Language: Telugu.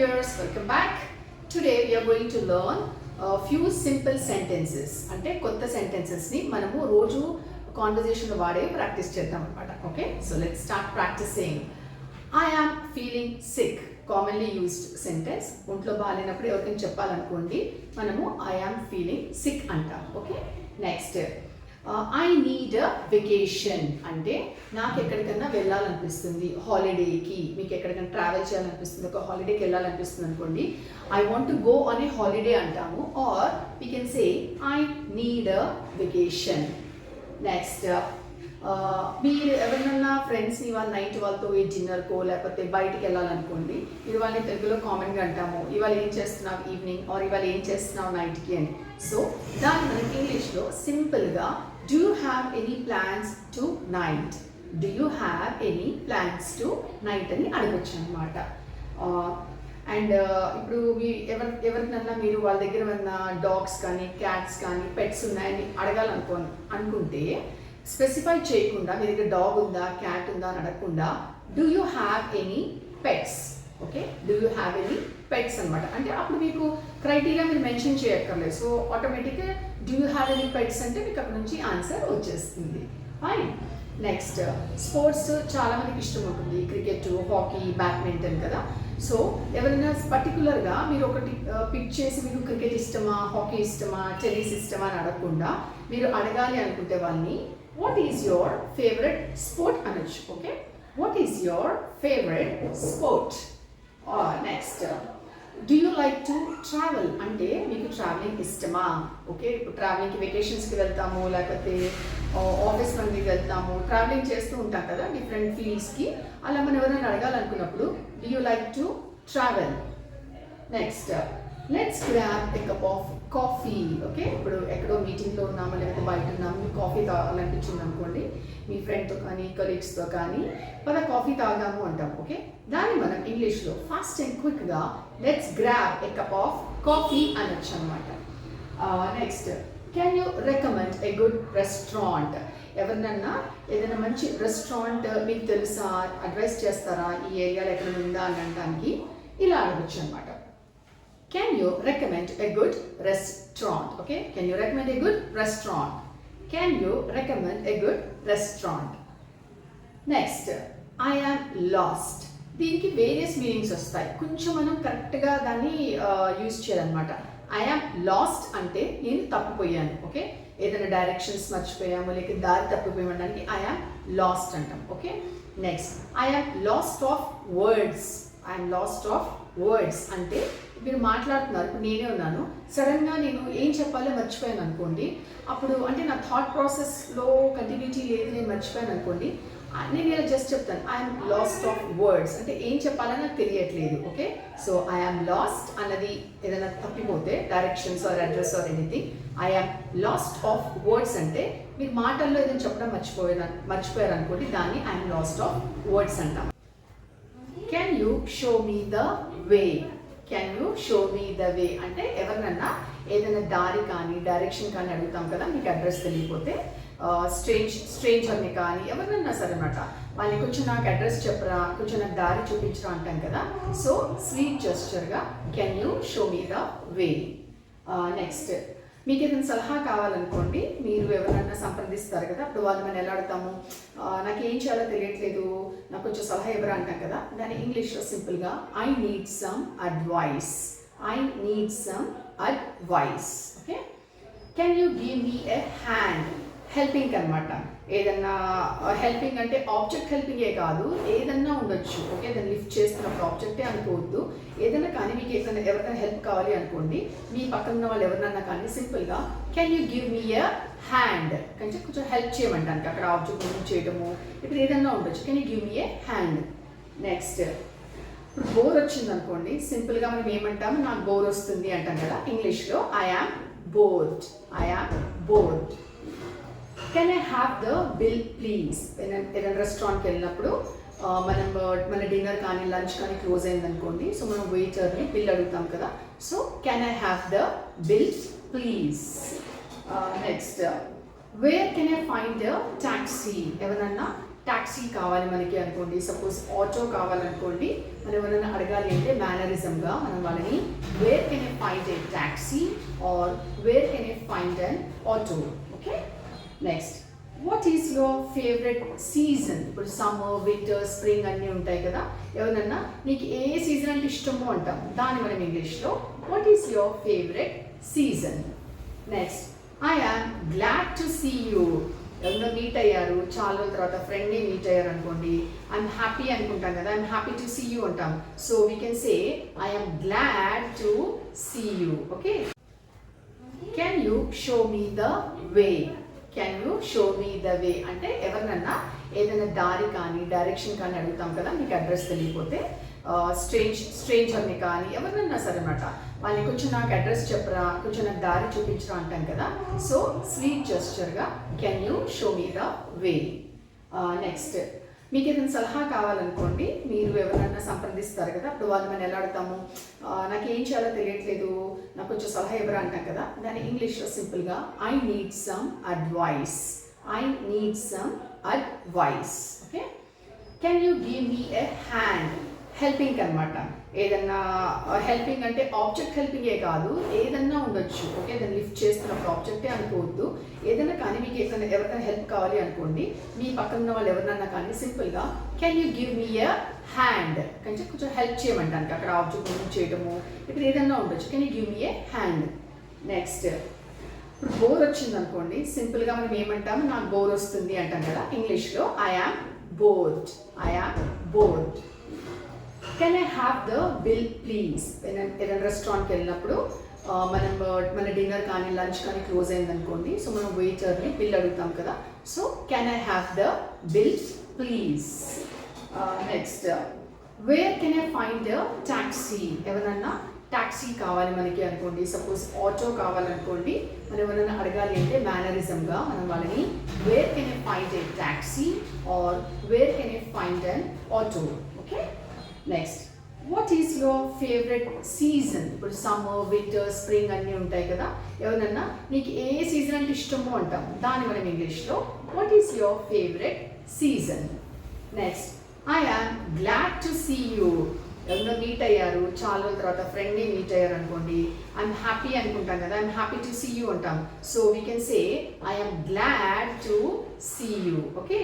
viewers, welcome back. Today we are going to learn a few simple sentences. అంటే కొత్త sentences ని మనము రోజు conversation లో వాడే ప్రాక్టీస్ చేద్దాం అన్నమాట. Okay, so let's start practicing. I am feeling sick. Commonly used sentence. ఒంట్లో బాగాలేనప్పుడు ఎవరికైనా చెప్పాలనుకోండి మనము I am feeling sick అంటాం. Okay, next. I need a vacation అంటే నాకు ఎక్కడికైనా వెళ్ళాలనిపిస్తుంది హాలిడేకి. మీకు ఎక్కడికైనా ట్రావెల్ చేయాలనిపిస్తుంది, ఒక హాలిడేకి వెళ్ళాలనిపిస్తుంది అనుకోండి, I want to go on a holiday అంటాము. Or we can say I need a vacation. Next, మీరు ఎవరినన్నా ఫ్రెండ్స్ని వాళ్ళ నైట్ వాళ్ళతో ఏ డిన్నర్కో లేకపోతే బయటికి వెళ్ళాలనుకోండి, మీరు వాళ్ళని తెలుగులో కామన్గా అంటాము ఇవాళ ఏం చేస్తున్నావు ఈవినింగ్, ఆర్ ఇవాళ ఏం చేస్తున్నావు నైట్కి అని. సో దాన్ని మనకి ఇంగ్లీష్లో సింపుల్గా do you have any plans to night, do you have any plans to night అని అడగొచ్చు అనమాట. అండ్ ఇప్పుడు మీ ఎవరికన్నా మీరు వాళ్ళ దగ్గర ఉన్న డాగ్స్ కానీ క్యాట్స్ కానీ పెట్స్ ఉన్నాయని అనుకుంటే స్పెసిఫై చేయకుండా మీ దగ్గర డాగ్ ఉందా క్యాట్ ఉందా అని అడగకుండా do you have any pets, okay, do you have any pets అనమాట. అంటే అప్పుడు మీకు క్రైటీరియా మీరు మెన్షన్ చేయక్కర్లేదు. సో ఆటోమేటిక్గా do you have any pets అంటే మీకు అక్కడ నుంచి ఆన్సర్ వచ్చేస్తుంది. ఫైన్. నెక్స్ట్, స్పోర్ట్స్ చాలామందికి ఇష్టం ఉంటుంది, క్రికెట్, హాకీ, బ్యాడ్మింటన్ కదా. సో ఎవరైనా పర్టికులర్గా మీరు ఒకటి పిక్ చేసి మీకు క్రికెట్ ఇష్టమా, హాకీ ఇష్టమా, టెన్నిస్ ఇష్టమా అని అడగకుండా మీరు అడగాలి అనుకుంటే వాళ్ళని what is your favourite sport అనొచ్చు. Okay, what is your favourite sport. Next, do you like to travel అంటే మీకు ట్రావెలింగ్ ఇష్టమా. ఓకే, ఇప్పుడు ట్రావెలింగ్కి వెకేషన్స్కి వెళ్తాము, లేకపోతే ఆఫీస్ పనికి వెళ్తాము, ట్రావెలింగ్ చేస్తూ ఉంటాం కదా డిఫరెంట్ ఫీల్డ్స్కి. అలా మనం ఎవరైనా అడగాలనుకున్నప్పుడు do you like to travel. Next, let's grab a cup of coffee. Okay, ఇప్పుడు ఎక్కడో మీటింగ్లో ఉన్నాము లేకపోతే బయట ఉన్నాము, మీకు కాఫీ తాగాలనిపించింది అనుకోండి, మీ ఫ్రెండ్తో కానీ కొలీగ్స్తో కానీ పద కాఫీ తాగాము అంటాం. ఓకే, దాన్ని మనం ఇంగ్లీష్లో ఫాస్ట్ అండ్ క్విక్గా let's grab a cup of coffee అనొచ్చు అనమాట. Next, can you recommend a good restaurant. ఎవరినన్నా ఏదైనా మంచి రెస్టారెంట్ మీకు తెలుసా, అడ్వైస్ చేస్తారా, ఈ ఏరియాలో ఎక్కడ ఉందా అని అనడానికి ఇలా అడగచ్చు అనమాట. Can you recommend a good restaurant? Okay, can you recommend a good restaurant? Can you recommend a good restaurant? Next, I am lost. దీనికి వేరియస్ మీనింగ్స్ వస్తాయి, కొంచెం మనం కరెక్ట్గా దాన్ని యూజ్ చేయాలన్నమాట. ఐ యామ్ లాస్ట్ అంటే నేను తప్పిపోయాను. ఓకే, ఏదైనా డైరెక్షన్స్ మర్చిపోయాము లేక దారి తప్పిపోయామనడానికి ఐ యామ్ లాస్ట్ అంటాం. Okay, next, I yam last of words. I am last of words అంటే మీరు మాట్లాడుతున్నారు, ఇప్పుడు నేనే ఉన్నాను, సడన్గా నేను ఏం చెప్పాలో మర్చిపోయాను అనుకోండి, అప్పుడు అంటే నా థాట్ ప్రాసెస్లో కంటిన్యూటీ లేదు, నేను మర్చిపోయాను అనుకోండి, నేను ఇలా జస్ట్ చెప్తాను ఐఎమ్ లాస్ట్ ఆఫ్ వర్డ్స్ అంటే ఏం చెప్పాలని నాకు తెలియట్లేదు. ఓకే, సో ఐఎమ్ లాస్ట్ అన్నది ఏదైనా తప్పిపోతే directions or address or anything, I'm lost of words అంటే మీరు మాటల్లో ఏదైనా చెప్పడం మర్చిపోయారు అనుకోండి, దాన్ని ఐఎమ్ లాస్ట్ ఆఫ్ వర్డ్స్ అంటాం. Can you show me the way. Can you show me the way అంటే ఎవరినన్నా ఏదైనా దారి కానీ డైరెక్షన్ కానీ అడుగుతాం కదా, మీకు అడ్రస్ తెలియకపోతే స్ట్రేంజర్ని కానీ ఎవరినన్నా సరే అన్నమాట, వాళ్ళని కొంచెం నాకు అడ్రస్ చెప్పరా, కొంచెం నాకు దారి చూపించరా అంటాం కదా. సో స్వీట్ జెస్చర్గా can you show me the way. Next, మీకు ఏదైనా సలహా కావాలనుకోండి, మీరు ఎవరైనా సంప్రదిస్తారు కదా, అప్పుడు వాళ్ళు మనం ఎలా అడుగుతాము, నాకు ఏం చేయాలో తెలియట్లేదు, నాకు కొంచెం సలహా ఎవరు అంటాం కదా, దాన్ని ఇంగ్లీష్లో సింపుల్గా I need some advice. I need some advice. Okay, can you give me a hand. Helping అనమాట. ఏదన్నా హెల్పింగ్ అంటే ఆబ్జెక్ట్ హెల్పింగే కాదు, ఏదన్నా ఉండొచ్చు. ఓకే, దాన్ని లిఫ్ట్ చేస్తున్నప్పుడు ఆబ్జెక్టే అనుకోవద్దు, ఏదన్నా కానీ మీకు ఏదైనా ఎవరికైనా హెల్ప్ కావాలి అనుకోండి, మీ పక్కన ఉన్న వాళ్ళు ఎవరినన్నా కానీ సింపుల్గా can you give me a hand కొంచెం కొంచెం హెల్ప్ చేయమంటానికి, అక్కడ ఆబ్జెక్ట్ మూవ్ చేయడము, ఇప్పుడు ఏదన్నా ఉండొచ్చు, can you give me a hand. Next, ఇప్పుడు బోర్ వచ్చింది అనుకోండి, సింపుల్గా మనం ఏమంటాము, నాకు బోర్ వస్తుంది అంటాం కదా, ఇంగ్లీష్లో I am board. I am board. Can I have the bill please. ఏదైనా రెస్టారెంట్కి వెళ్ళినప్పుడు మన డిన్నర్ కానీ లంచ్ కానీ క్లోజ్ అయిందనుకోండి, సో మనం వెయిటర్ని బిల్ అడుగుతాం కదా, so can I have the bill please. Next, wear can I find the taxi. ఎవరన్నా టాక్సీ కావాలి మనకి అనుకోండి, సపోజ్ ఆటో కావాలనుకోండి, మనం ఎవరైనా అడగాలి అంటే మేనరిజంగా మనం వాళ్ళని where can I find a taxi or where can I find an auto. Okay, next what is your favourite season? ఇప్పుడు సమ్మర్, వింటర్, స్ప్రింగ్ అన్నీ ఉంటాయి కదా. ఎవరన్నా నీకు ఏ సీజన్ అంటే ఇష్టమో అంటాం, దాన్ని మనం ఇంగ్లీష్లో what is your favourite season. Next I am glad to see you. ఎవరో మీట్ అయ్యారు, చాలా రోజుల తర్వాత ఫ్రెండ్ని మీట్ అయ్యారు అనుకోండి, ఐఎమ్ హ్యాపీ అనుకుంటాం కదా, I'm happy to see you అంటాం. So we can say I'm glad to see you. Okay, can you show me the way? Can you show me the way అంటే ఎవరినన్నా ఏదైనా దారి కానీ డైరెక్షన్ కానీ అడుగుతాం కదా, మీకు అడ్రస్ తెలియకపోతే స్ట్రేంజర్ని కానీ ఎవరినన్నా సరే అనమాట, వాళ్ళని కొంచెం నాకు అడ్రస్ చెప్పరా, కొంచెం నాకు దారి చూపించరా అంటాం కదా. సో స్వీట్ జెస్చర్గా can you show me the way. Next మీకు ఏదైనా సలహా కావాలనుకోండి, మీరు ఎవరైనా సంప్రదిస్తారు కదా, అప్పుడు వాళ్ళు మనం ఎలా అడుగుతాము, నాకు ఏం చేయాలో తెలియట్లేదు, నాకు కొంచెం సలహా ఇవ్వరా అంటాం కదా. దాన్ని ఇంగ్లీష్లో సింపుల్గా I need some advice. I need some advice. Okay, can you give me a hand? Helping అనమాట. ఏదన్నా హెల్పింగ్ అంటే ఆబ్జెక్ట్ హెల్పింగే కాదు, ఏదన్నా ఉండొచ్చు. ఓకే, దాన్ని లిఫ్ట్ చేస్తున్నప్పుడు ఆబ్జెక్టే అనుకోవద్దు, ఏదైనా కానీ మీకు ఏదైనా ఎవరికైనా హెల్ప్ కావాలి అనుకోండి, మీ పక్కన ఉన్న వాళ్ళు ఎవరినన్నా కానీ సింపుల్గా can you give me a hand, కొంచెం హెల్ప్ చేయమంటానికి, అక్కడ ఆబ్జెక్ట్ మూవ్ చేయడము, ఇక్కడ ఏదన్నా ఉండొచ్చు, can you give me A hand. Next ఇప్పుడు బోర్ వచ్చింది అనుకోండి, సింపుల్గా మనం ఏమంటాము, నాకు బోర్ వస్తుంది అంటాం కదా, ఇంగ్లీష్లో I am board. I am board. Can I have the bill please? ఏదైనా రెస్టారెంట్కి వెళ్ళినప్పుడు మన డిన్నర్ కానీ లంచ్ కానీ క్లోజ్ అయిందనుకోండి, సో మనం వెయిటర్ని బిల్ అడుగుతాం కదా, so can I have the bill please. Next where can I find taxi? ఎవరన్నా టాక్సీ కావాలి మనకి అనుకోండి, సపోజ్ ఆటో కావాలనుకోండి, మనం ఎవరైనా అడగాలి అంటే మేనరిజంగా మనం వాళ్ళని where can I find a taxi or where can I find an auto. Okay, next what is your favourite season? ఇప్పుడు సమ్మర్, వింటర్, స్ప్రింగ్ అన్నీ ఉంటాయి కదా. ఎవరన్నా నీకు ఏ సీజన్ అంటే ఇష్టమో అంటాం, దాన్ని మనం ఇంగ్లీష్లో what is your favourite season. Next I am glad to see you. ఎవరో మీట్ అయ్యారు, చాలా రోజుల తర్వాత ఫ్రెండ్ని మీట్ అయ్యారు అనుకోండి, ఐఎమ్ హ్యాపీ అనుకుంటాం కదా, I'm happy to see you అంటాం. So we can say I'm glad to see you. Okay.